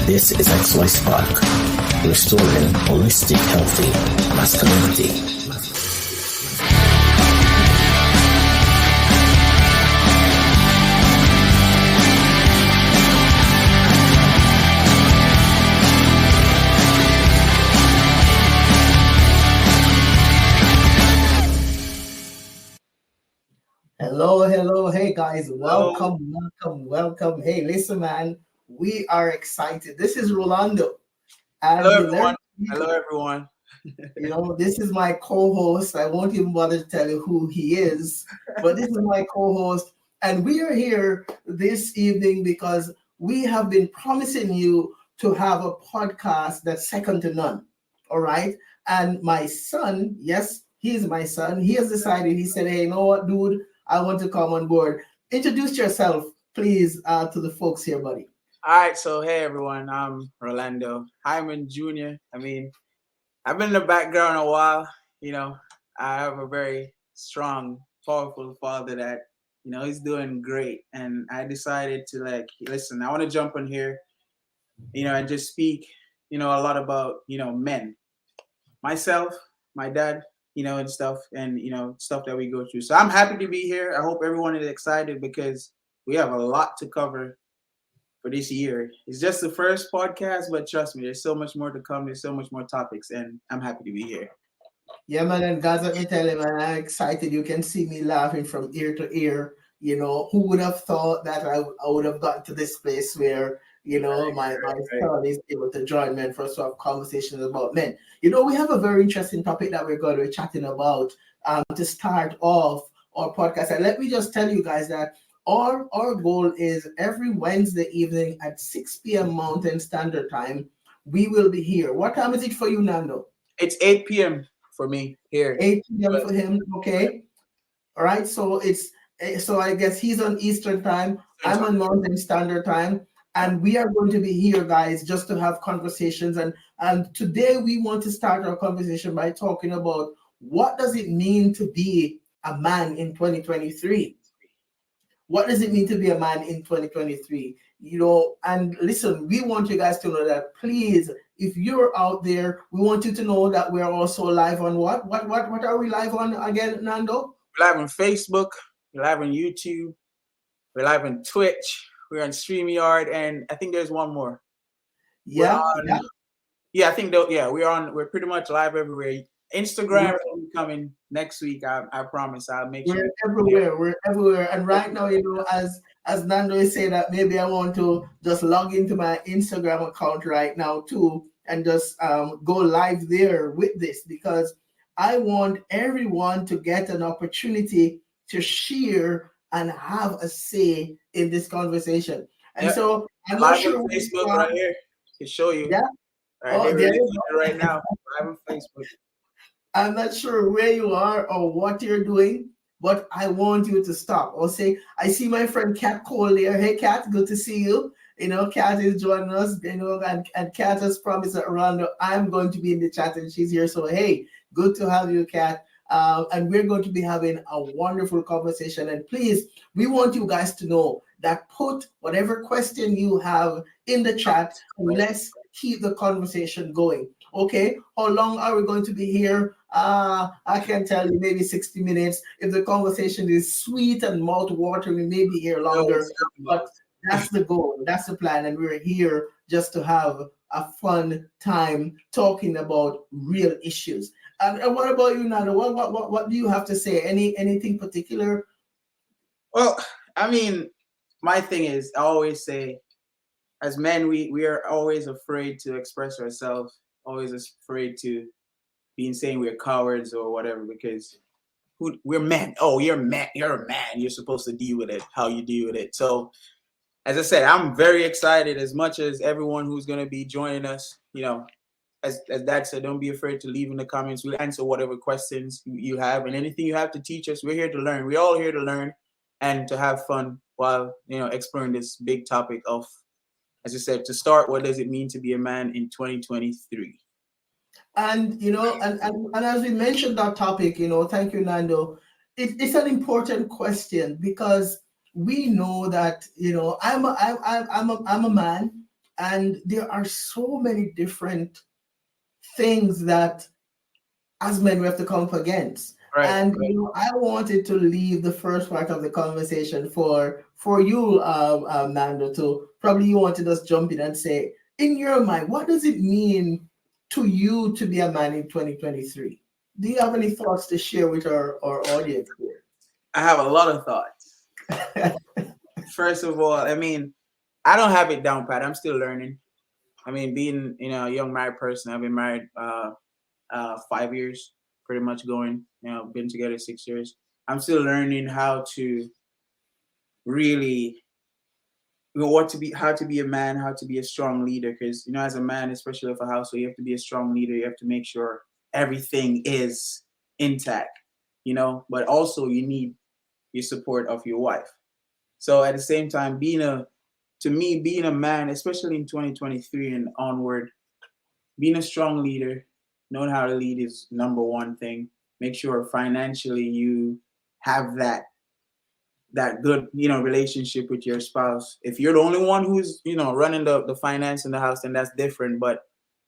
This is XY Spark, restoring holistic, healthy masculinity. Hello. Hey guys, Hello. welcome. Hey, listen, man, we are excited. This is Rolando. Hello, And everyone. Hello, everyone. This is my co-host. I won't even bother to tell you who he is, but this is my co-host. And we are here this evening because we have been promising you to have a podcast that's second to none. All right. And my son, yes, he's my son. He has decided, he said, hey, you know what, dude? I want to come on board. Introduce yourself, please, to the folks here, buddy. All right. So, hey, everyone. I'm Rolando Hyman Jr. I've been in the background a while. I have a very strong, powerful father that, he's doing great. And I decided to listen, I want to jump on here, and just speak, a lot about, men, myself, my dad, and stuff that we go through. So I'm happy to be here. I hope everyone is excited because we have a lot to cover for this year. It's just the first podcast, but trust me, there's so much more to come. There's so much more topics, and I'm happy to be here. Yeah, man, and guys, let me tell you, man, I'm excited. You can see me laughing from ear to ear. Who would have thought that I would have gotten to this place where, my son is able to join men for sort of conversations about men. We have a very interesting topic that we're going to be chatting about to start off our podcast. And let me just tell you guys that our goal is every Wednesday evening at 6 p.m. Mountain Standard Time, we will be here. What time is it for you, Nando? It's 8 p.m. for me here. 8 p.m. for him. Okay. All right. So I guess he's on Eastern Time. I'm on Mountain Standard Time. And we are going to be here, guys, just to have conversations. And today we want to start our conversation by talking about what does it mean to be a man in 2023? What does it mean to be a man in 2023? And listen, we want you guys to know that, please, if you're out there, we want you to know that we're also live on what? What are we live on again, Nando? We're live on Facebook. We're live on YouTube. We're live on Twitch. We're on StreamYard, and I think there's one more. Yeah. I think we're pretty much live everywhere. Instagram will be coming next week. I promise. I'll make sure. We're everywhere. And right now, as Nando is saying that, maybe I want to just log into my Instagram account right now too, and just go live there with this, because I want everyone to get an opportunity to share and have a say in this conversation. And so I'm not sure on Facebook right here to show you. Yeah. Right now. Live on Facebook. I'm not sure where you are or what you're doing, but I want you to stop. I'll say, I see my friend Kat Cole there. Hey, Kat, good to see you. Kat is joining us, and Kat has promised that Rolando, I'm going to be in the chat, and she's here. So, hey, good to have you, Kat. And we're going to be having a wonderful conversation. And please, we want you guys to know that put whatever question you have in the chat, and let's keep the conversation going. Okay, how long are we going to be here? I can tell you, maybe 60 minutes. If the conversation is sweet and mouth-watering, we may be here longer. But that's the goal. That's the plan. And we're here just to have a fun time talking about real issues. And what about you, Nando? What do you have to say? Anything particular? Well, my thing is, I always say, as men, we are always afraid to express ourselves, always afraid to saying we're cowards or whatever, because we're men. Oh, you're a man. You're supposed to deal with it how you deal with it. So, as I said, I'm very excited, as much as everyone who's going to be joining us. As Dad said, don't be afraid to leave in the comments. We'll answer whatever questions you have, and anything you have to teach us. We're here to learn. We're all here to learn and to have fun while exploring this big topic of, as I said, to start, what does it mean to be a man in 2023? And and as we mentioned that topic, thank you, Nando. It's an important question, because we know that I'm a man, And there are so many different things that as men we have to come up against. Right. And I wanted to leave the first part of the conversation for you, Nando, to probably you want to just jump in and say, in your mind, what does it mean to you to be a man in 2023? Do you have any thoughts to share with our audience here? I have a lot of thoughts. First of all, I mean, I don't have it down pat. I'm still learning. I mean, being a young married person, I've been married 5 years, pretty much going. Been together 6 years. I'm still learning how to really how to be a man, how to be a strong leader. Because as a man, especially of a household, you have to be a strong leader. You have to make sure everything is intact. But also you need your support of your wife. So at the same time, being a man, especially in 2023 and onward, being a strong leader, knowing how to lead is number one thing. Make sure financially you have that good, relationship with your spouse. If you're the only one who's, running the finance in the house, then that's different. But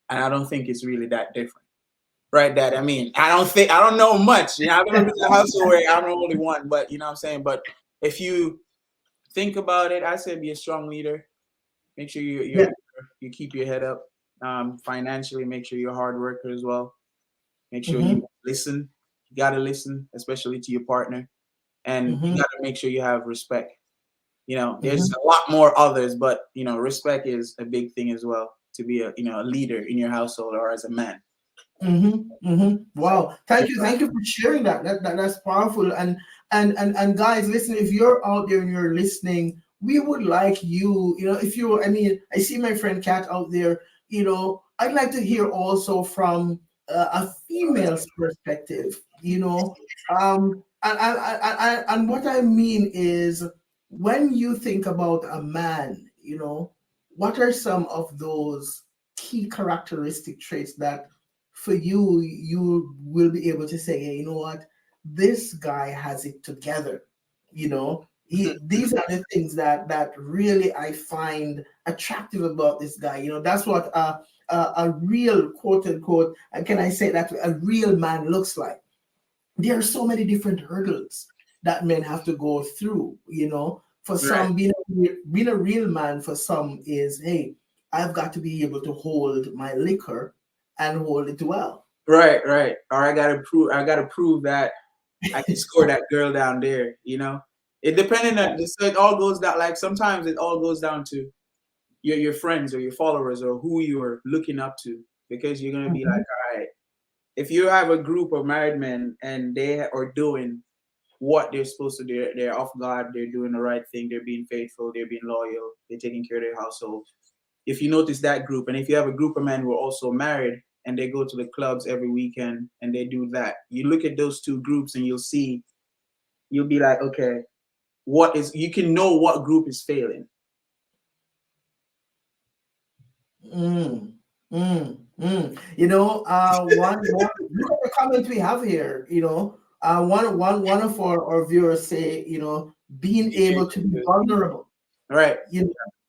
I don't think it's really that different. Right, Dad? I mean, I don't know much. I've never been in a household where I'm the only one, but you know what I'm saying? But if you think about it, I say be a strong leader. Make sure you keep your head up. Financially, make sure you're a hard worker as well. Make sure you listen. You got to listen, especially to your partner. And you got to make sure you have respect. There's a lot more others, but, respect is a big thing as well to be a leader in your household or as a man. Wow. Thank you for sharing that. That's powerful. And guys, listen, if you're out there and you're listening, we would like you, I see my friend Kat out there, I'd like to hear also from a female's perspective, and what I mean is when you think about a man, what are some of those key characteristic traits that for you will be able to say, hey, you know what, this guy has it together. These are the things that really I find attractive about this guy. That's what a real quote unquote, and can I say that a real man looks like. There are so many different hurdles that men have to go through. For some, being a real man for some is, hey, I've got to be able to hold my liquor and hold it well. Right. Or I gotta prove that I can score that girl down there. It depending on so it all goes down. Like sometimes it all goes down to your friends or your followers or who you're looking up to, because you're gonna be like, all right, if you have a group of married men and they are doing what they're supposed to do, they're off guard, they're doing the right thing, they're being faithful, they're being loyal, they're taking care of their household. If you notice that group, and if you have a group of men who are also married and they go to the clubs every weekend and they do that, you look at those two groups and you'll be like, okay, you can know what group is failing. One look at the comment we have here. One of our viewers say, being able to be vulnerable. Right.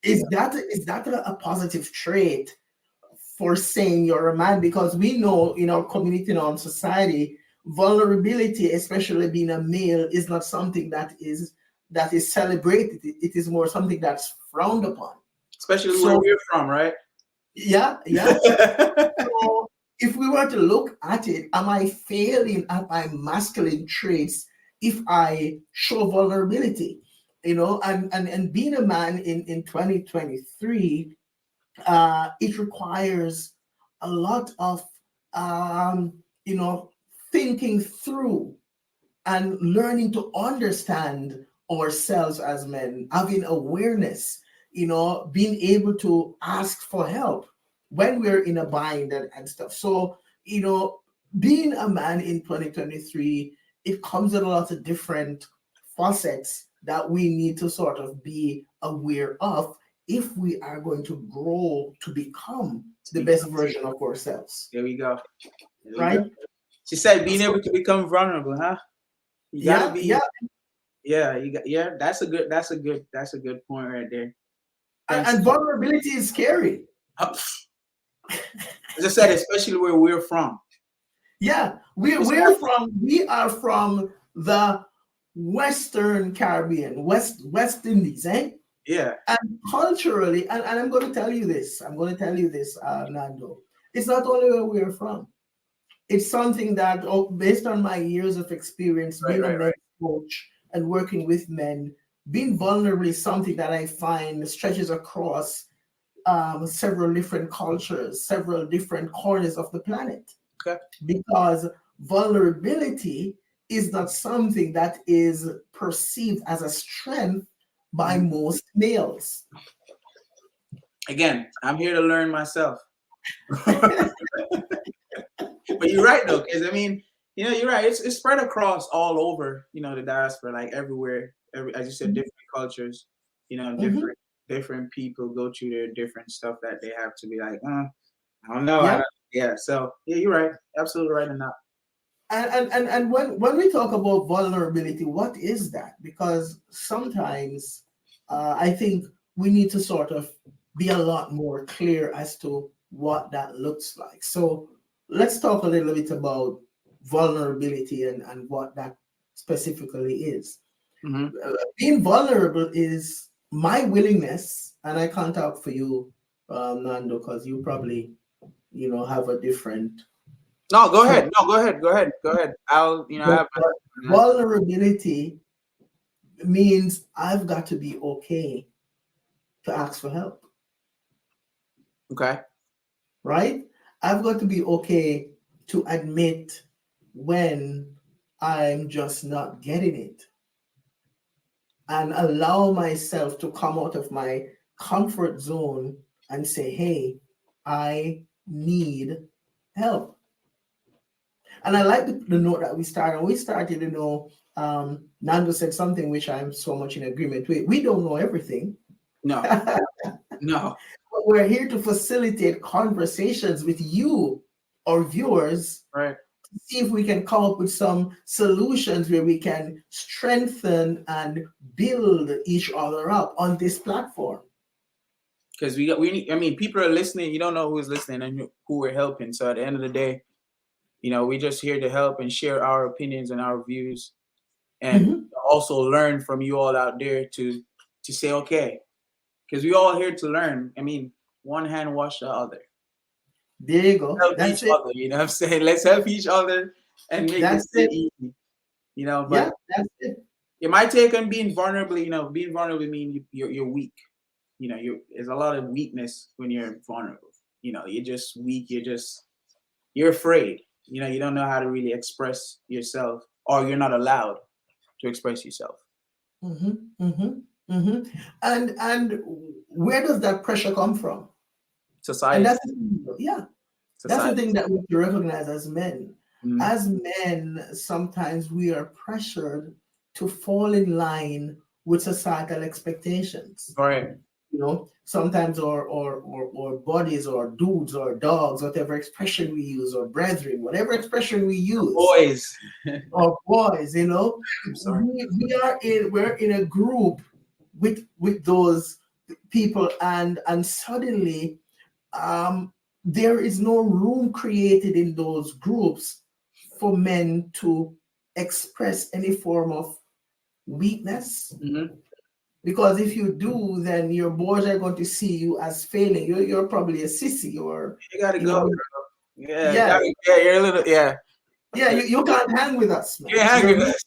Is that a positive trait for saying you're a man? Because we know in our community, in our society, vulnerability, especially being a male, is not something that is celebrated. It is more something that's frowned upon. Especially where we're from, right? Yeah. So if we were to look at it, am I failing at my masculine traits if I show vulnerability? And being a man in 2023, it requires a lot of thinking through and learning to understand ourselves as men, having awareness, being able to ask for help when we're in a bind and stuff. So, being a man in 2023, it comes with a lot of different facets that we need to sort of be aware of if we are going to grow to become the best version of ourselves. There we go. Right? She said being able to become vulnerable, huh? You gotta be. Yeah. Yeah, that's a good point right there. And vulnerability is scary. As I said, especially where we're from. Yeah, we are from the Western Caribbean, West Indies, eh? Yeah. And culturally, and I'm going to tell you this, Nando. It's not only where we're from. It's something that, based on my years of experience being a men's coach and working with men, being vulnerable is something that I find stretches across several different cultures, several different corners of the planet. Okay. Because vulnerability is not something that is perceived as a strength by most males. Again, I'm here to learn myself. But you're right though, because I mean, you're right. It's spread across all over, the diaspora, like everywhere. As you said, different cultures, different people go through their different stuff that they have to be like, I don't know. Yeah. So you're right. Absolutely right in that. And when we talk about vulnerability, what is that? Because sometimes I think we need to sort of be a lot more clear as to what that looks like. So let's talk a little bit about vulnerability and what that specifically is. Mm-hmm. Being vulnerable is my willingness, and I can't talk for you, Nando, because you probably, have a different. No, go ahead. No, go ahead. I'll, vulnerability means I've got to be okay to ask for help. Okay. Right? I've got to be okay to admit when I'm just not getting it and allow myself to come out of my comfort zone and say, hey, I need help. And I like the note that we started. We started, Nando said something which I'm so much in agreement with. We don't know everything. No. No. But we're here to facilitate conversations with you, our viewers, right, to see if we can come up with some solutions where we can strengthen and build each other up on this platform. Because people are listening. You don't know who's listening and who we're helping. So at the end of the day, we're just here to help and share our opinions and our views, and also learn from you all out there to say, okay, because we all here to learn. I mean, one hand wash the other. There you go. Help That's each other. You know what I'm saying? Let's help each other and make this easy. But yeah, that's it. My take on being vulnerable, being vulnerable means you're weak. There's a lot of weakness when you're vulnerable. You're just weak. You're afraid. You don't know how to really express yourself, or you're not allowed to express yourself. And where does that pressure come from? Society. And that's the thing that we have to recognize as men. As men, sometimes we are pressured to fall in line with societal expectations. Right. Sometimes our bodies or dudes or dogs, whatever expression we use, or brethren, whatever expression we use. Boys. Or boys, I'm sorry. We're in a group with those people, and suddenly there is no room created in those groups for men to express any form of weakness. Because if you do, then your boys are going to see you as failing. You're probably a sissy, or you gotta go. You're a little you can't hang with us, man. You can't hang with us.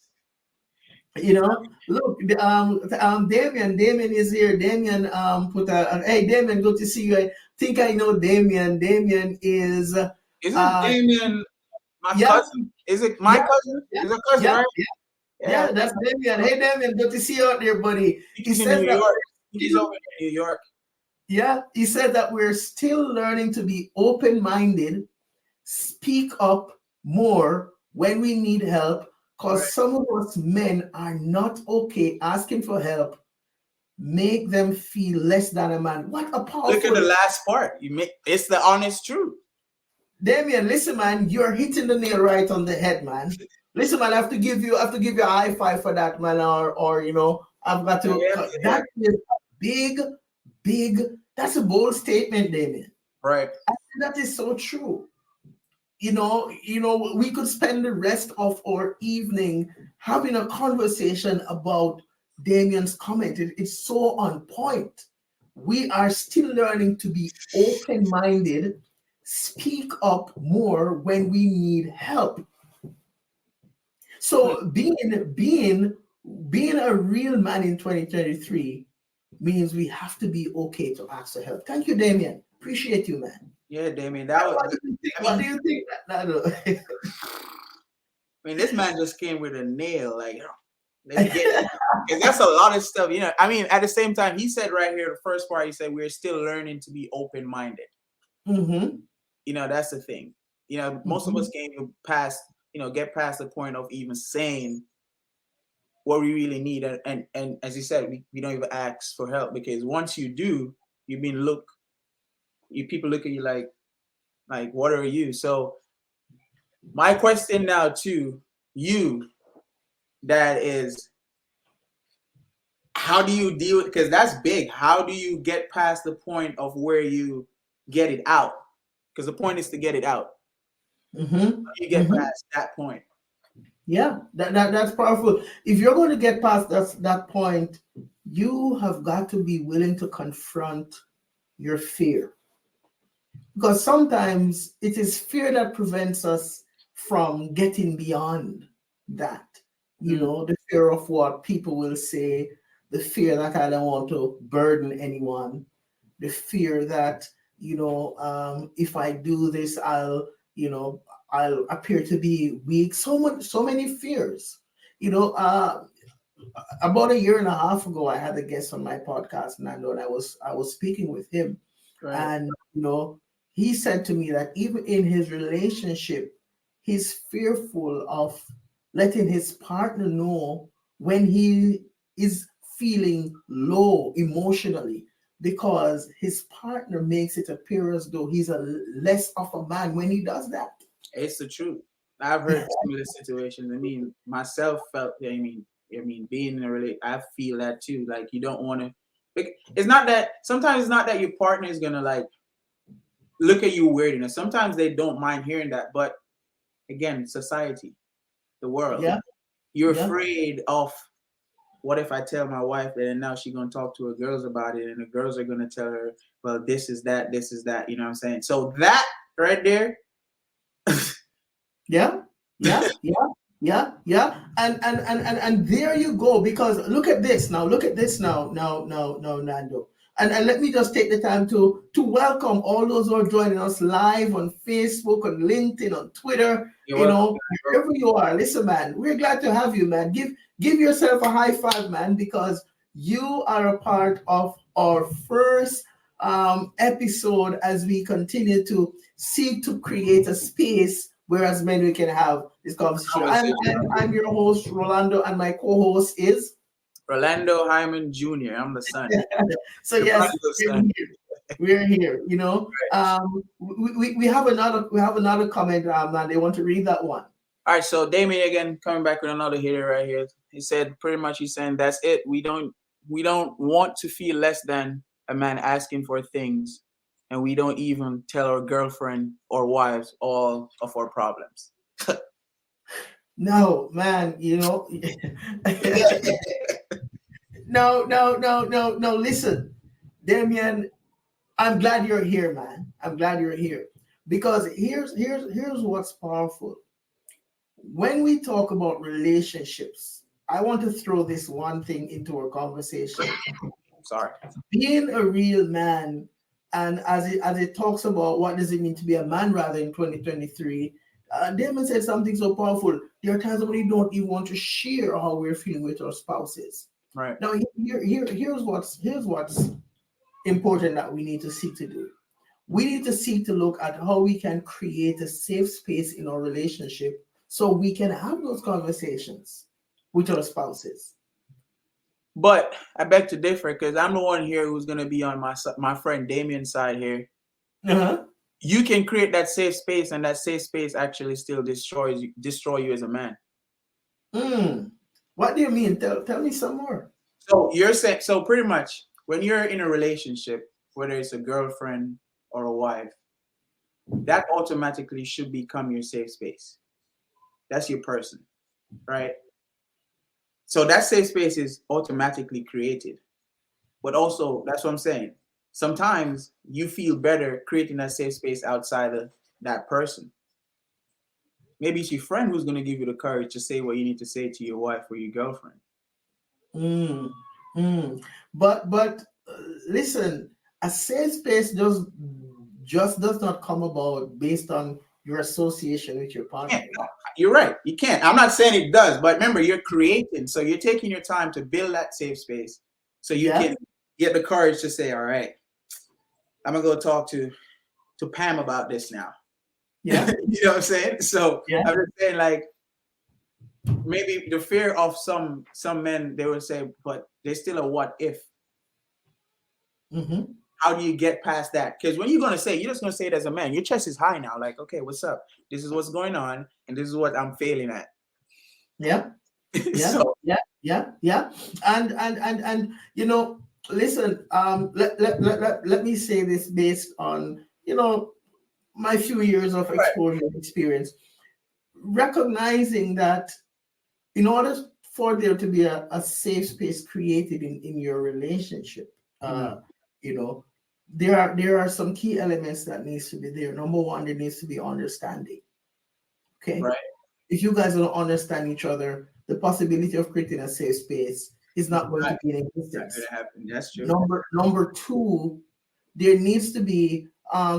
Look, Damien is here. Damien put hey, Damien, good to see you. I think I know Damien. Damien is. Isn't Damien my cousin? Is it my cousin? Is it cousin, right? Yeah, that's Damien. Hey, Damien, good to see you out there, buddy. He's in New York. He's over in New York. Yeah, he said that we're still learning to be open-minded, speak up more when we need help, because some of us men are not okay asking for help, make them feel less than a man. What a powerful... Look at the last part. It's the honest truth. Damien, listen, man, you're hitting the nail right on the head, man. Listen, man, I have to give you a high five for that, man, or I've got to... That is a that's a bold statement, Damien. Right. That is so true. We could spend the rest of our evening having a conversation about Damien's comment. It's so on point. We are still learning to be open-minded, speak up more when we need help. So being a real man in 2023 means we have to be okay to ask for help. Thank you, Damien. Appreciate you, man. Yeah, Damien. What do you think? No. I mean, this man just came with a nail. Like, let's get it. Because that's a lot of stuff. I mean, at the same time, he said right here, the first part, he said, we're still learning to be open-minded. Mm-hmm. That's the thing. Most of us can't even get past the point of even saying what we really need. And as you said, we don't even ask for help, because once you do, people look at you like, what are you? So my question now to you, that is, how do you deal with, because that's big. How do you get past the point of where you get it out? Because the point is to get it out. Mm-hmm. How do you get past that point? Yeah, that's powerful. If you're going to get past that point, you have got to be willing to confront your fear. Because sometimes it is fear that prevents us from getting beyond that. The fear of what people will say, the fear that I don't want to burden anyone, the fear that, if I do this, I'll appear to be weak. So many fears. About a year and a half ago, I had a guest on my podcast, Nando, and I was speaking with him. Right. And he said to me that even in his relationship, he's fearful of letting his partner know when he is feeling low emotionally, because his partner makes it appear as though he's a less of a man when he does that. It's the truth. I've heard similar situations. I mean, myself felt. I mean, being in a relationship, I feel that too. Like, you don't want to. It's not that. Sometimes it's not that your partner is gonna look at you weird. Sometimes they don't mind hearing that. But again, society, the world. Yeah. You're afraid of, what if I tell my wife that, and now she's gonna talk to her girls about it, and the girls are gonna tell her, well, this is that. You know what I'm saying? So that right there. Yeah. And there you go. Because look at this now, Nando. And let me just take the time to welcome all those who are joining us live on Facebook, on LinkedIn, on Twitter. Wherever you are. Listen, man, we're glad to have you, man. Give yourself a high five, man, because you are a part of our first episode as we continue to seek to create a space where as men we can have this conversation. I'm your host, Rolando, and my co-host is Rolando Hyman Jr. I'm the son. So yes, we're here. We have another comment, and they want to read that one. All right, so Damien again coming back with another hitter right here. He said pretty much, he's saying that's it. We don't want to feel less than a man asking for things, and we don't even tell our girlfriend or wives all of our problems. No, man, No. Listen, Damien, I'm glad you're here, man. I'm glad you're here, because here's what's powerful. When we talk about relationships, I want to throw this one thing into our conversation. Sorry. Being a real man, and as it talks about what does it mean to be a man rather in 2023, Damon said something so powerful. There are times when we don't even want to share how we're feeling with our spouses. Right. Now, here's what's important that we need to seek to do. We need to seek to look at how we can create a safe space in our relationship so we can have those conversations with our spouses. But I beg to differ, because I'm the one here who's going to be on my friend Damien's side here. Uh-huh. You can create that safe space, and that safe space actually still destroy you as a man. What do you mean? Tell me some more. So you're saying, so pretty much, when you're in a relationship, whether it's a girlfriend or a wife, that automatically should become your safe space. That's your person, right? So that safe space is automatically created. But also, that's what I'm saying. Sometimes you feel better creating that safe space outside of that person. Maybe it's your friend who's going to give you the courage to say what you need to say to your wife or your girlfriend. Mm, but listen, a safe space just does not come about based on your association with your Yeah, partner. you're right. You can't. I'm not saying it does, but remember, you're creating. So you're taking your time to build that safe space so you Yeah, can get the courage to say, all right, I'm going to go talk to Pam about this now. yeah, You know what I'm saying? So yeah. I'm just saying, like, maybe the fear of some men, they would say, but there's still a what if. Mm-hmm. How do you get past that? Because when you're gonna say, you're just gonna say it as a man. Your chest is high now. Like, okay, what's up? This is what's going on, and this is what I'm failing at. Yeah, yeah, So yeah. And listen, let me say this based on, my few years of right. exposure and experience, recognizing that in order for there to be a safe space created in your relationship, Mhm. you know, there are some key elements that needs to be there. Number one, there needs to be understanding. Okay. Right. If you guys don't understand each other, the possibility of creating a safe space is not going Not, to be in not existence. gonna happen. That's true. Number two, there needs to be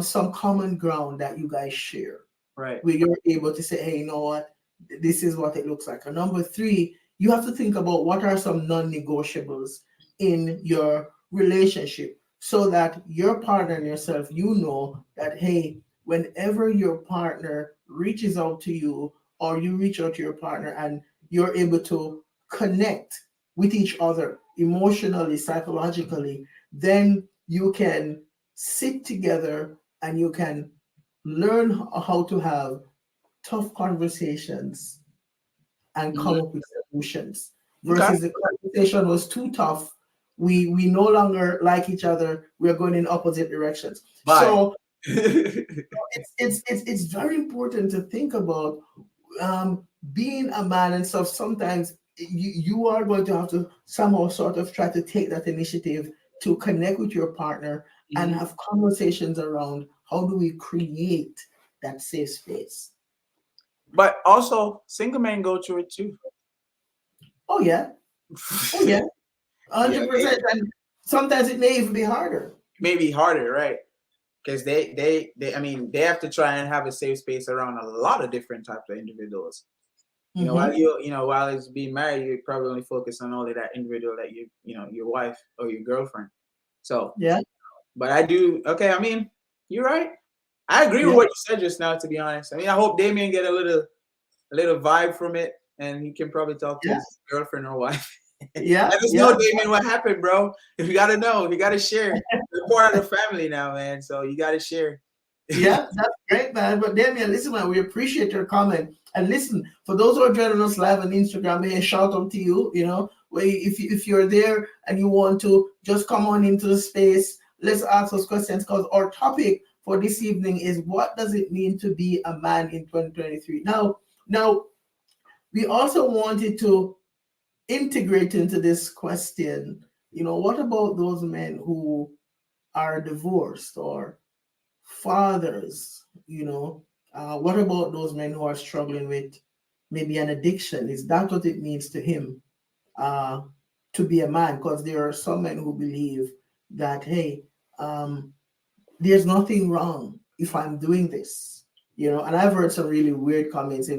some common ground that you guys share, Right. where you're able to say, hey, you know what, this is what it looks like. And number three, you have to think about what are some non-negotiables in your relationship so that your partner and yourself, that, hey, whenever your partner reaches out to you or you reach out to your partner and you're able to connect with each other emotionally, psychologically, then you can sit together and you can learn how to have tough conversations and come Mhm. up with solutions. Okay. Versus the conversation was too tough. We no longer like each other. We're going in opposite directions. Bye. So it's very important to think about being a man and stuff. Sometimes you are going to have to somehow sort of try to take that initiative to connect with your partner and Mhm. have conversations around how do we create that safe space. But also, single men go through it too. Oh yeah, oh yeah, Yeah, 100%. And sometimes it may even be harder. maybe harder, right? Because I mean, they have to try and have a safe space around a lot of different types of individuals. Mm-hmm. While it's being married, you probably only focus on only that individual that your wife or your girlfriend. So, Yeah, but I do, okay, I mean, you're right. I agree with yeah, what you said just now, to be honest. I mean, I hope Damien get a little vibe from it and he can probably talk to yeah, his girlfriend or wife. yeah, Let us yeah. know, Damien, what happened, bro. If you gotta know, if you gotta share. You're part of the family now, man. So you gotta share. Yeah, that's great, man. But Damien, listen, man, we appreciate your comment. And listen, for those who are joining us live on Instagram, hey, shout out to you. If you're there and you want to just come on into the space, let's ask those questions because our topic for this evening is what does it mean to be a man in 2023? Now, we also wanted to integrate into this question, what about those men who are divorced or fathers, what about those men who are struggling with maybe an addiction? Is that what it means to him uh, to be a man? Because there are some men who believe that, hey, there's nothing wrong if I'm doing this, and I've heard some really weird comments.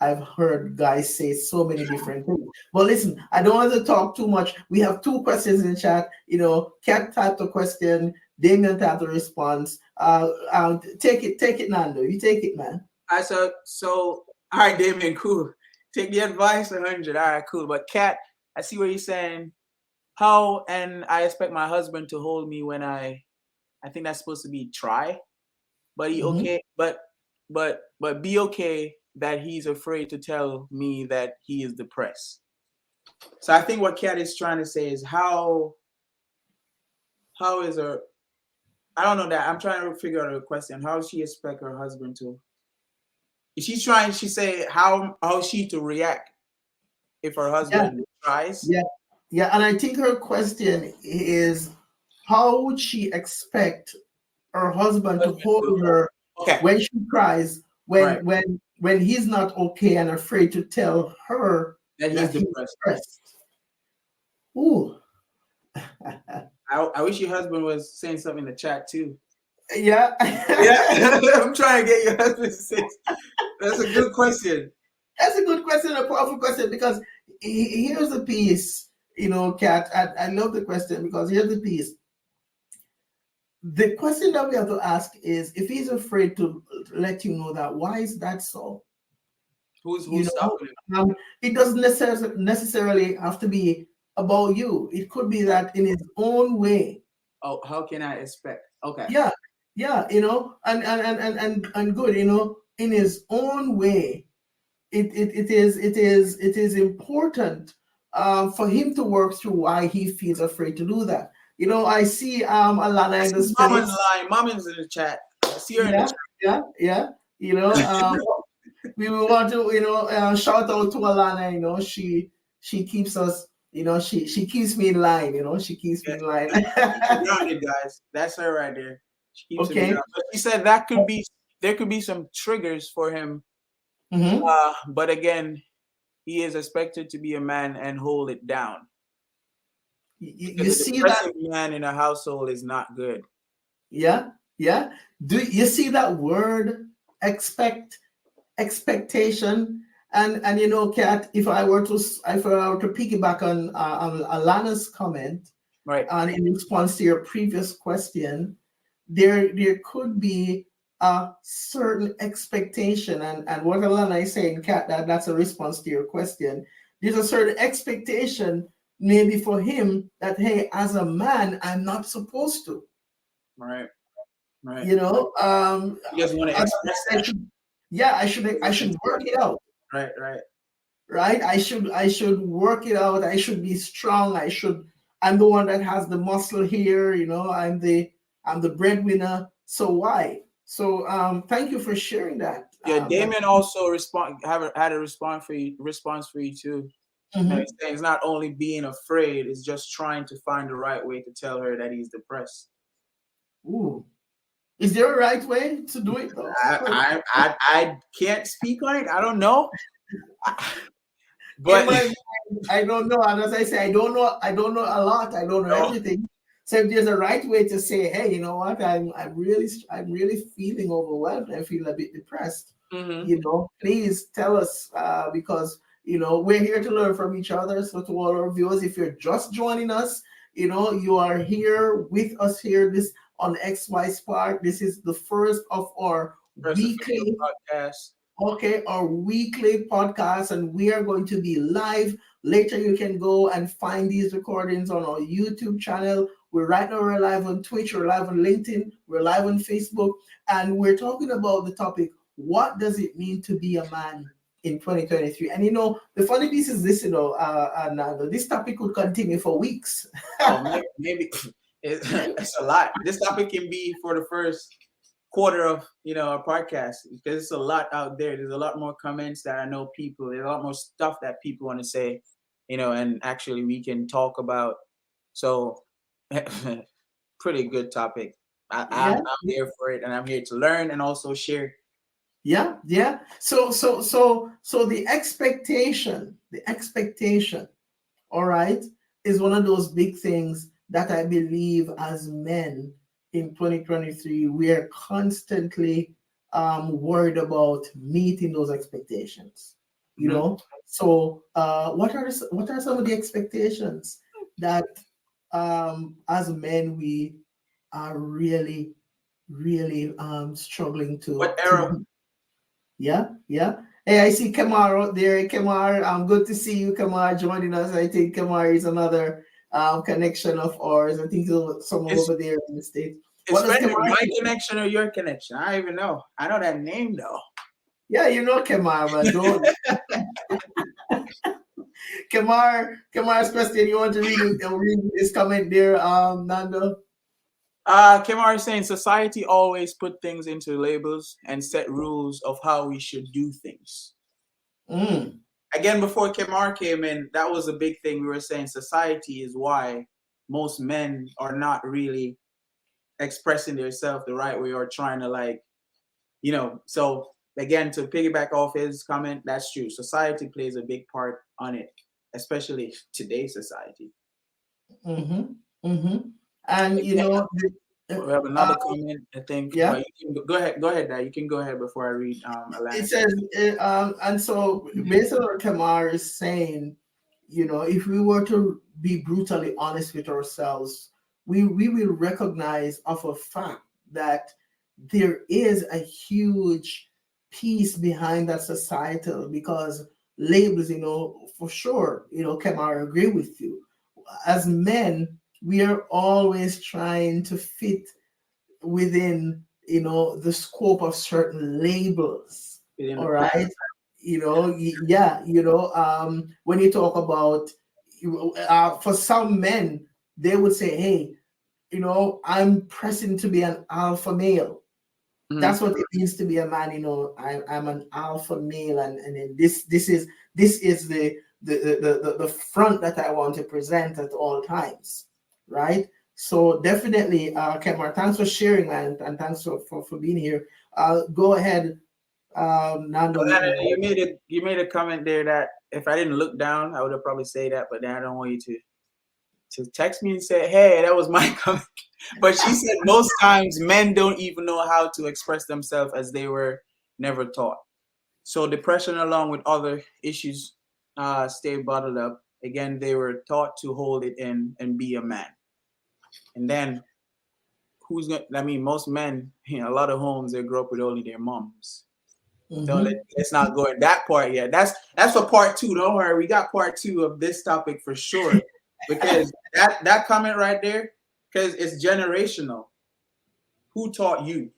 I've heard guys say so many different things. But listen, I don't want to talk too much. We have two questions in chat. Cat typed a question, Damien typed a response. Take it, Nando. You take it, man. I so all right, Damien, cool. Take the advice 100. All right, cool. But Kat, I see what you're saying. How and I expect my husband to hold me when I think that's supposed to be try. But he Mm-hmm. okay, but be okay that he's afraid to tell me that he is depressed. So I think what Kat is trying to say is how how is her? I don't know that. I'm trying to figure out her question. How does she expect her husband to? Is she trying? She say how is she to react if her Yeah, husband tries? yeah, yeah. And I think her question is, how would she expect her husband to Husband hold to- her Okay, when she cries, right. when he's not okay and afraid to tell her That he's that he's depressed. depressed? Ooh, I wish your husband was saying something in the chat too. yeah. Yeah, I'm trying to get your husband to say. That's a good question. That's a good question, a powerful question, because here's the piece, Kat. I love the question because here's the piece. The question that we have to ask is, if he's afraid to let you know that, why is that so? You Who's know, stopping him? it doesn't necessarily have to be about you. It could be that in his own way. Oh, how can I expect? Okay. Yeah, yeah, and good, in his own way. It is important for him to work through why he feels afraid to do that. I see Alana I in the see Mama's space. line. Mama's in the chat. I see her in the Yeah, chat. yeah, yeah. We will want to shout out to Alana. She keeps us. She keeps me in line. She keeps me Yeah, in line. keep it grounded, guys. That's her right there. She keeps me Okay. grounded. But she said that could be there could be some triggers for him. Hmm. But again, he is expected to be a man and hold it down You because a see that? depressive man in a household is not good. Yeah, yeah. Do you see that word expectation? And Kat, if I were to piggyback on Alana's comment, Right. and in response to your previous question, there could be a certain expectation, and what Alana is saying, Kat, that's a response to your question. There's a certain expectation maybe for him that, hey, as a man, I'm not supposed to. Right. Right. You know, He doesn't want to I, express I that. should, yeah, He I doesn't should express work it that. out, Right. Right. right? I should work it out. I should be strong. I'm the one that has the muscle here. I'm the breadwinner. So why? So thank you for sharing that. Yeah, That. Damon also had a response for you too. He's Mhm. saying it's not only being afraid, it's just trying to find the right way to tell her that he's depressed. Ooh, is there a right way to do it though? I can't speak on it. I don't know. In But my mind, I don't know. And as I say, I don't know a lot. I don't know no. everything. So if there's a right way to say, hey, you know what, I'm really feeling overwhelmed. I feel a bit depressed. Hmm. Please tell us, because we're here to learn from each other. So to all our viewers, if you're just joining us, you are here with us here this on XY Spark. This is the first of our First official weekly. podcast. Okay, our weekly podcast, and we are going to be live. Later, you can go and find these recordings on our YouTube channel. We're live on Twitch, we're live on LinkedIn, we're live on Facebook, and we're talking about the topic: what does it mean to be a man in 2023? And the funny piece is this, Nando, this topic could continue for weeks. Oh, maybe it's a lot. This topic can be for the first quarter of our podcast because it's a lot out there. There's a lot more comments that I know people. There's a lot more stuff that people want to say, and actually we can talk about. So, pretty good topic. Yeah. I'm here for it, and I'm here to learn and also share. Yeah, yeah. So the expectation, all right, is one of those big things that I believe as men in 2023 we are constantly worried about meeting those expectations. Mhm. So what are some of the expectations that as men we are really really struggling What to era? meet? Yeah, yeah. Hey, I see Kamar out there. Kamar, good to see you, Kamar, joining us. I think Kamar is another connection of ours. I think he's somewhere It's over there in the States. it's What does Kamar my say? connection or your connection? I don't even know. I know that name though. Yeah, Kamar, man. Don't Kamar's question. You want to read his comment there, Nando? Kemar is saying society always put things into labels and set rules of how we should do things. Mm. Again, before Kemar came in, that was a big thing. We were saying society is why most men are not really expressing themselves the right way or trying to like, So again, to piggyback off his comment, that's true. Society plays a big part on it, especially today's society. Mm-hmm. Mm-hmm. And Again, we have uh, another comment, I think, yeah. but you can go ahead. Go ahead, Dad. You can go ahead before I read It Alana's. says, and so based on what Kamar is saying, if we were to be brutally honest with ourselves, we will recognize of a fact that there is a huge piece behind that societal because labels, for sure, Kamar, agree with you. As men, we are always trying to fit within the scope of certain labels, Within the all plan. right. Yeah, when you talk about for some men, they would say, hey, I'm pressing to be an alpha male. Mhm. That's what it means to be a man. I'm an alpha male, and then this is the front that I want to present at all times, right? So definitely, Kemar, thanks for sharing, man, and thanks for being here. Go ahead, Nando. Alana, you made a comment there that if I didn't look down, I would have probably say that, but then I don't want you to text me and say, "Hey, that was my comment." But she said most times men don't even know how to express themselves as they were never taught. So depression, along with other issues, stay bottled up. Again, they were taught to hold it in and be a man. And then who's going? I mean, most men, a lot of homes they grow up with only their moms. Mhm. Let's not go in that part yet. That's for part two. Don't worry, we got part two of this topic for sure. Because that comment right there, because it's generational. Who taught you?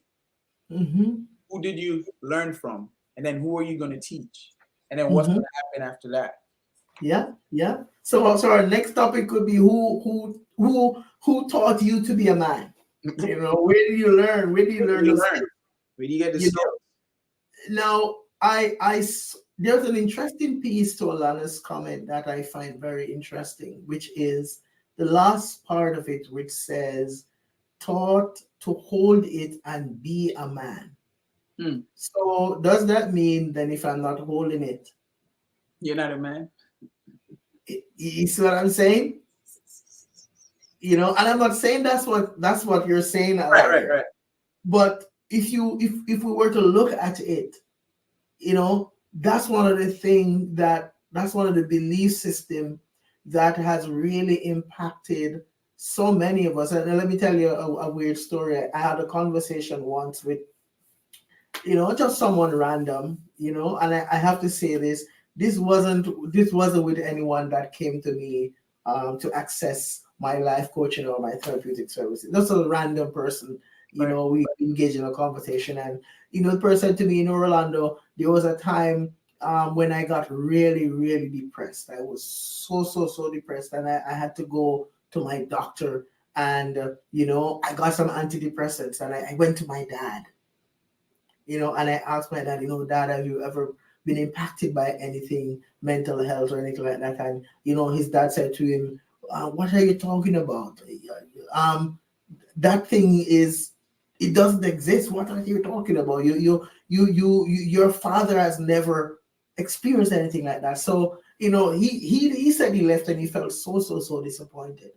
Mhm. Who did you learn from? And then who are you going to teach? And then what's going Mhm. to happen after that? Yeah, yeah. So our next topic could be who taught you to be a man? Where did you learn? Where did you What learn do you those learn? skills? Where do you get the You skills? Now, there's an interesting piece to Alana's comment that I find very interesting, which is the last part of it, which says, taught to hold it and be a man. Hmm. So, does that mean then if I'm not holding it, You're not a man. you see what I'm saying? And I'm not saying that's what you're saying Right, right right, there. right. But if we were to look at it, that's one of the belief system that has really impacted so many of us. And let me tell you a weird story. I had a conversation once with just someone random, and I have to say this wasn't with anyone that came to me to access my life coaching or my therapeutic services. Just a random person. Right. We engaged in a conversation, and the person said to me, Orlando, there was a time when I got really, really depressed. I was so depressed, and I had to go to my doctor, and I got some antidepressants, and I went to my dad, and I asked my dad, Dad, have you ever been impacted by anything, mental health or anything like that? And, his dad said to him, what are you talking about? That thing it doesn't exist. What are you talking about? Your father has never experienced anything like that. So, he said he left and he felt so disappointed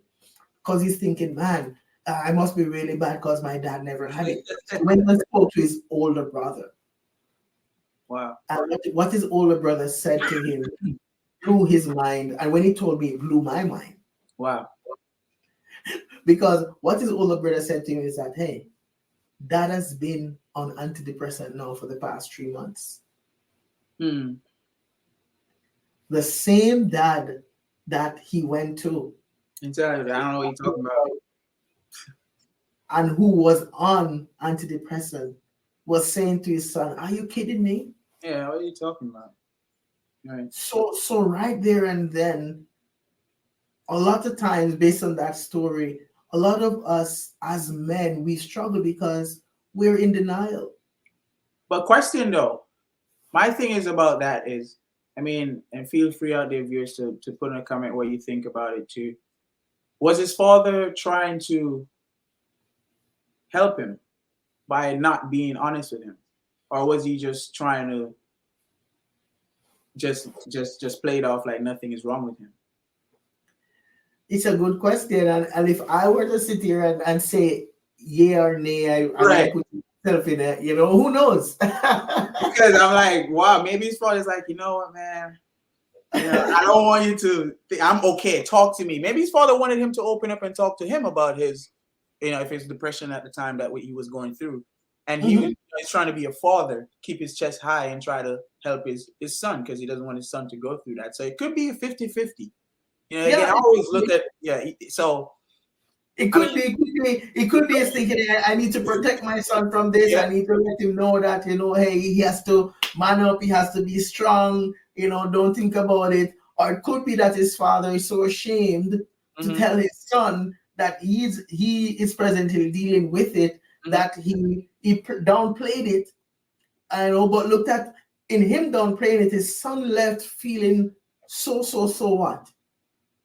because he's thinking, man, I must be really bad because my dad never had it. So he went and spoke to his older brother. Wow. And what his older brother said to him blew his mind. And when he told me, it blew my mind. Wow. Because what his older brother said to him is that, hey, dad has been on antidepressant now for the past 3 months. Hmm. The same dad that he went to I don't know what you're talking about. and who was on antidepressant was saying to his son, are you kidding me? Yeah, what are you talking about? Right. So right there and then, a lot of times based on that story, a lot of us as men, we struggle because we're in denial. But question though, my thing is about that is, I mean, and feel free out there, viewers, to put in a comment what you think about it too. Was his father trying to help him by not being honest with him, or was he just trying to just play it off like nothing is wrong with him? It's a good question. And if I were to sit here and say yay or nay, I Right. put myself in it, who knows? Because I'm like, wow, maybe his father's like, you know what, man? I don't want you to think I'm okay. Talk to me. Maybe his father wanted him to open up and talk to him about his, if his depression at the time that he was going through. And he was trying to be a father, keep his chest high and try to help his son because he doesn't want his son to go through that. So it could be a 50-50. Again, I always look at, so it could be his thinking, I need to protect my son from this. I need to let him know that, hey, he has to man up, he has to be strong, don't think about it. Or it could be that his father is so ashamed to tell his son that he is presently dealing with it, that he downplayed it. But looked at, in him downplaying it, his son left feeling so what?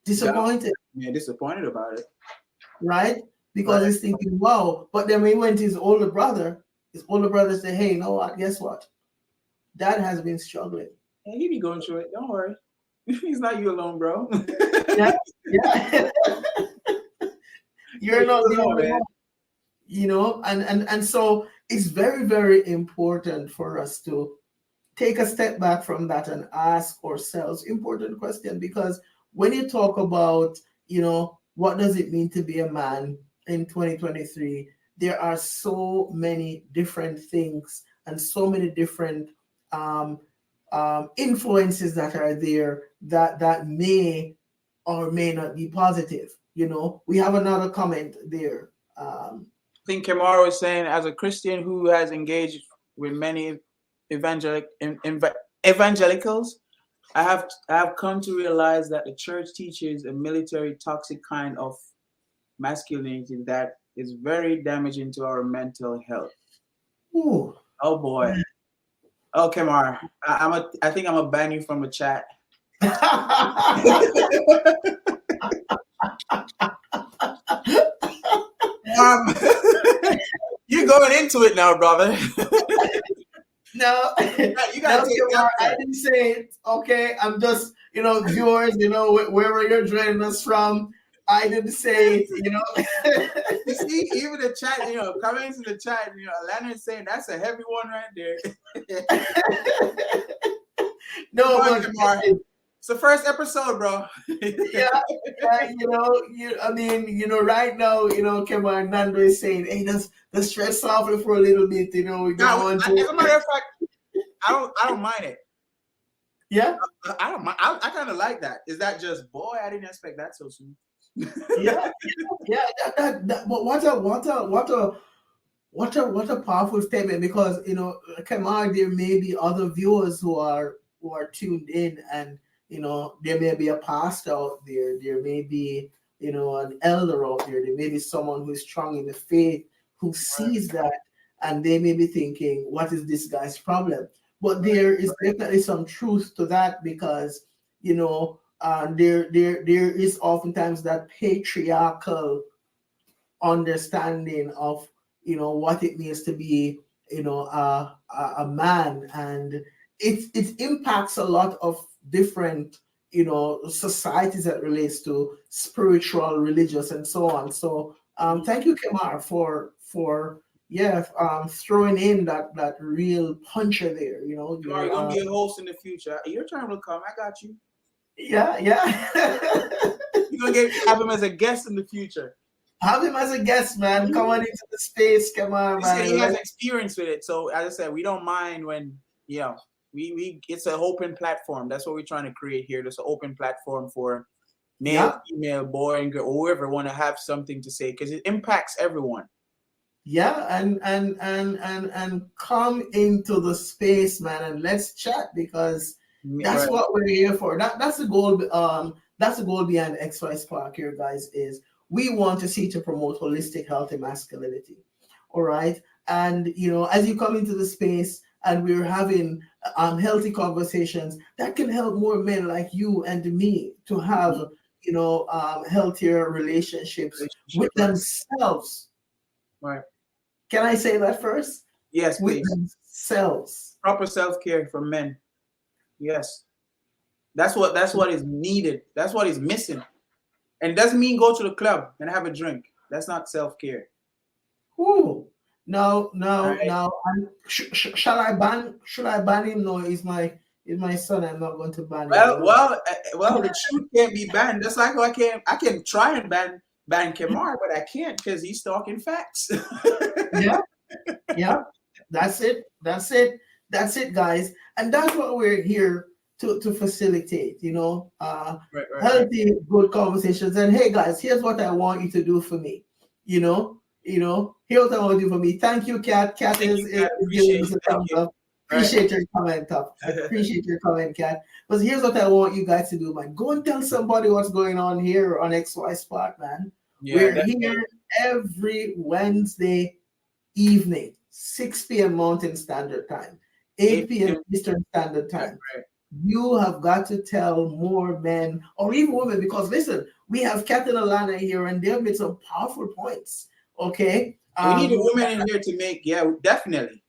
Disappointed. Yeah, disappointed about it. Right? Because he's thinking, wow. But then when he went to his older brother said, hey, you know what? Guess what? Dad has been struggling. Yeah, he be going through it. Don't worry. He's not you alone, bro. Yeah. You're not the only one. And so it's very, very important for us to take a step back from that and ask ourselves important question, because when you talk about, what does it mean to be a man in 2023, there are so many different things and so many different influences that are there that may or may not be positive. We have another comment there. I think Kamara was saying, as a Christian who has engaged with many evangelicals, I have come to realize that the church teaches a military toxic kind of masculinity that is very damaging to our mental health. Ooh. Oh boy. Oh, Kamar, I think I'm gonna ban you from the chat. You're going into it now, brother. No, you gotta take that. I didn't say it. Okay, I'm just, viewers, wherever you're joining us from, I didn't say it. You see, even the chat, comments in the chat, Atlanta is saying that's a heavy one right there. No, but it's the first episode, bro. Right now, come on, Nando is saying, hey, let's stress off it for a little bit, we don't want to. As a matter of fact, I don't mind it. Yeah, I don't mind. I kind of like that. Is that just, boy? I didn't expect that so soon. yeah. But what a powerful statement, because come on, there may be other viewers who are tuned in, and there may be a pastor out there, there may be an elder out there may be someone who is strong in the faith who sees that, and they may be thinking, what is this guy's problem? But there is definitely some truth to that, because there is oftentimes that patriarchal understanding of what it means to be a man, and it impacts a lot of different societies that relates to spiritual, religious, and so on. So thank you, Kemar, for throwing in that real puncher there. You're gonna be a host in the future. Your turn will come. I got you. Yeah. You're gonna have him as a guest in the future. Have him as a guest, man. Come on into the space. Come on, man. He has experience with it. So as I said, we don't mind when we it's an open platform. That's what we're trying to create here. There's an open platform for male, female, boy, and girl, whoever want to have something to say, because it impacts everyone. Yeah, and come into the space, man, and let's chat, because that's what we're here for. That's the goal. That's the goal behind XY Spark here, guys. Is we want to see to promote holistic, healthy masculinity. All right. And, as you come into the space and we're having healthy conversations that can help more men like you and me to have, healthier relationships with Right. themselves. Right. Can I say that first? Yes, With please. themselves. Proper self-care for men. Yes. That's what is needed. That's what is missing. And it doesn't mean go to the club and have a drink. That's not self-care. Who? No. Right. Shall I ban? Should I ban him? No, he's my son. I'm not going to ban him. Well, the truth can't be banned. That's like I can try and ban Kemar, but I can't because he's talking facts. Yeah. That's it, guys. And that's what we're here to facilitate. Right. Healthy, good conversations. And hey, guys, here's what I want you to do for me. Here's what I want to do for me. Thank you, Kat. Kat is giving us a thumbs up. Appreciate your comment, Top. I appreciate your comment, Kat. But here's what I want you guys to do, man. Go and tell somebody what's going on here on XY Spot, man. Yeah, we're definitely. here every Wednesday evening, 6 p.m. Mountain Standard Time, 8 p.m. Eastern Standard Time. Right. You have got to tell more men or even women, because listen, we have Kat and Alana here and they've made some powerful points. Okay. We need a woman in here to make, definitely.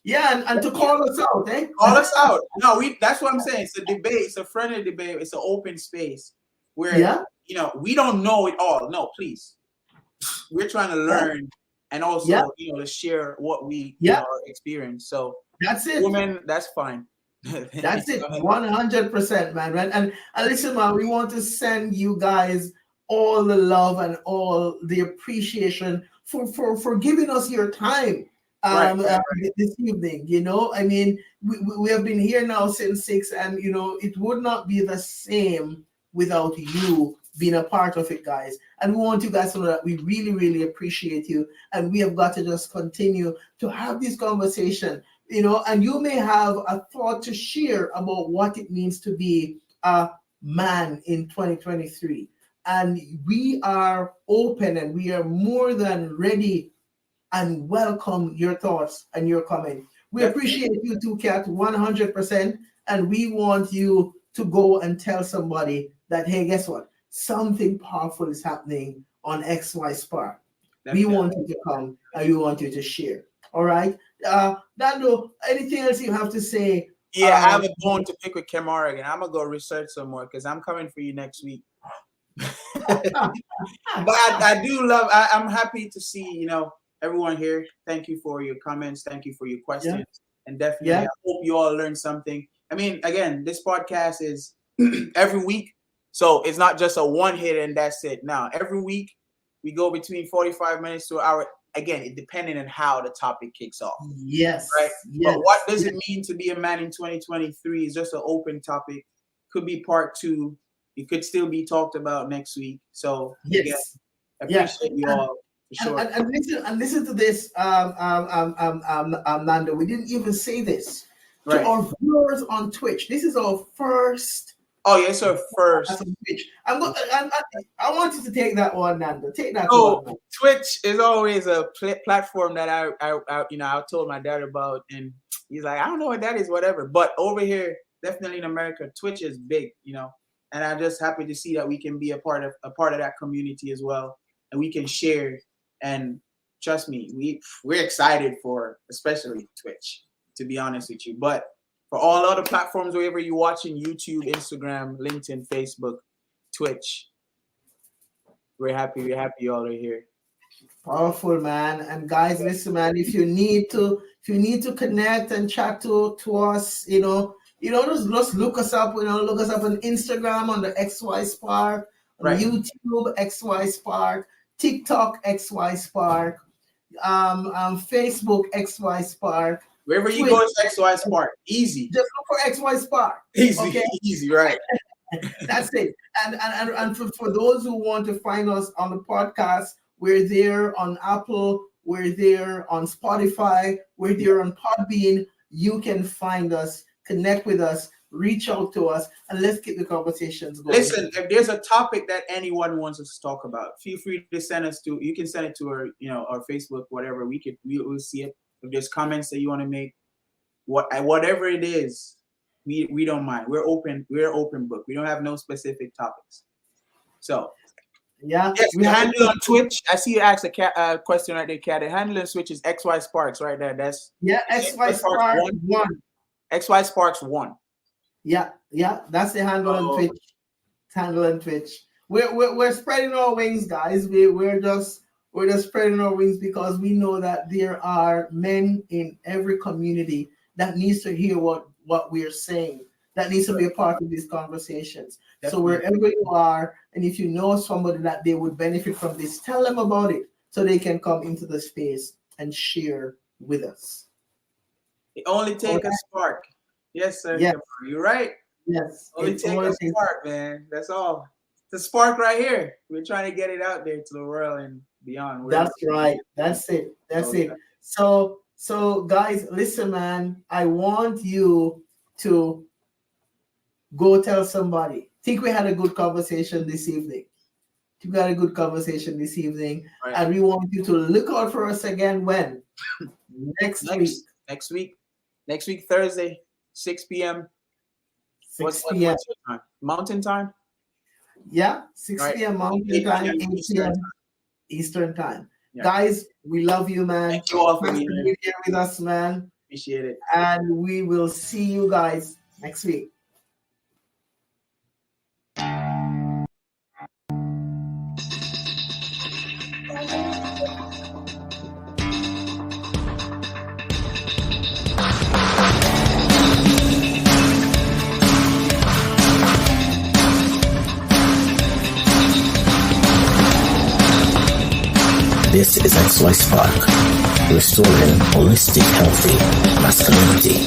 Yeah, and to call us out, eh? Call us out. No, that's what I'm saying. It's a debate, it's a friendly debate, it's an open space where we don't know it all. No, please. We're trying to learn and also to share what we experience. So that's it. Women, that's fine. That's it. 100%, man. And listen, man, we want to send you guys all the love and all the appreciation for giving us your time this evening. I mean, we have been here now since 6, and it would not be the same without you being a part of it, guys. And we want you guys to know that we really, really appreciate you, and we have got to just continue to have this conversation. And you may have a thought to share about what it means to be a man in 2023. And we are open and we are more than ready and welcome your thoughts and your comment. We appreciate you too, Kat, 100%. And we want you to go and tell somebody that, hey, guess what? Something powerful is happening on XY Spark. We want you to come and we want you to share. All right. Dando, anything else you have to say? Yeah, I have a bone to pick with Kemar again. I'm gonna go research some more because I'm coming for you next week. But I do love. I'm happy to see everyone here. Thank you for your comments. Thank you for your questions, and definitely I hope you all learned something. I mean, again, this podcast is every week, so it's not just a one hit and that's it. Now, every week we go between 45 minutes to an hour. Again, it depending on how the topic kicks off. Yes. Right. Yes, but what does it mean to be a man in 2023 is just an open topic. Could be part 2. It could still be talked about next week. So again, I appreciate you all for sure. And listen to this, Nando. We didn't even say this to our viewers on Twitch. This is our first. Oh, yes, sir. First. I want you to take that one, Nando. Take that one. Twitch is always a platform that I told my dad about, and he's like, I don't know what that is, whatever. But over here, definitely in America, Twitch is big, and I'm just happy to see that we can be a part of that community as well, and we can share. And trust me, we're excited for especially Twitch, to be honest with you. But for all other platforms, wherever you're watching, YouTube, Instagram, LinkedIn, Facebook, Twitch, we're happy you all are here. Powerful, man. And guys, listen, man, if you need to connect and chat to us, just look us up, look us up on Instagram on the XY Spark, on YouTube, XY Spark, TikTok, XY Spark, Facebook, XY Spark. Wherever you go, it's XY Spark. Easy. Just look for XY Spark. Easy, okay? Easy, right. That's it. And for those who want to find us on the podcast, we're there on Apple, we're there on Spotify, we're there on Podbean. You can find us, connect with us reach out to us and let's keep the conversations going. Listen, if there's a topic that anyone wants us to talk about, feel free to send us to. You can send it to our, our Facebook, whatever. We'll see it. If there's comments that you want to make, whatever it is, we don't mind. We're open. We're open book. We don't have no specific topics. So. Yeah. Yes, the handle on Twitch. I see you asked a question right there, Kat. The handle on Twitch is XY Sparks right there. That's XY Sparks 1. XY Sparks 1. Yeah, that's the handle on Twitch. Handle on Twitch. We're spreading our wings, guys. We're just spreading our wings because we know that there are men in every community that needs to hear what we're saying, that needs to be a part of these conversations. Definitely. So wherever you are, and if you know somebody that they would benefit from this, tell them about it so they can come into the space and share with us. It only takes a spark. Yes, sir. Yes. You're right. Yes. Only take a spark, man. That's all. The spark right here. We're trying to get it out there to the world and beyond. That's right. That's it. That's it. So guys, listen, man. I want you to go tell somebody. Think we had a good conversation this evening. Right. And we want you to look out for us again when? Next week, Thursday, 6 p.m. 6 p.m. What's your time? Mountain time? Yeah, 6 p.m. Mountain time, 8 p.m. Eastern time. Yeah. Guys, we love you, man. Thank you all for being here with us, man. Appreciate it. And we will see you guys next week. This is XY Spark, restoring holistic, healthy masculinity.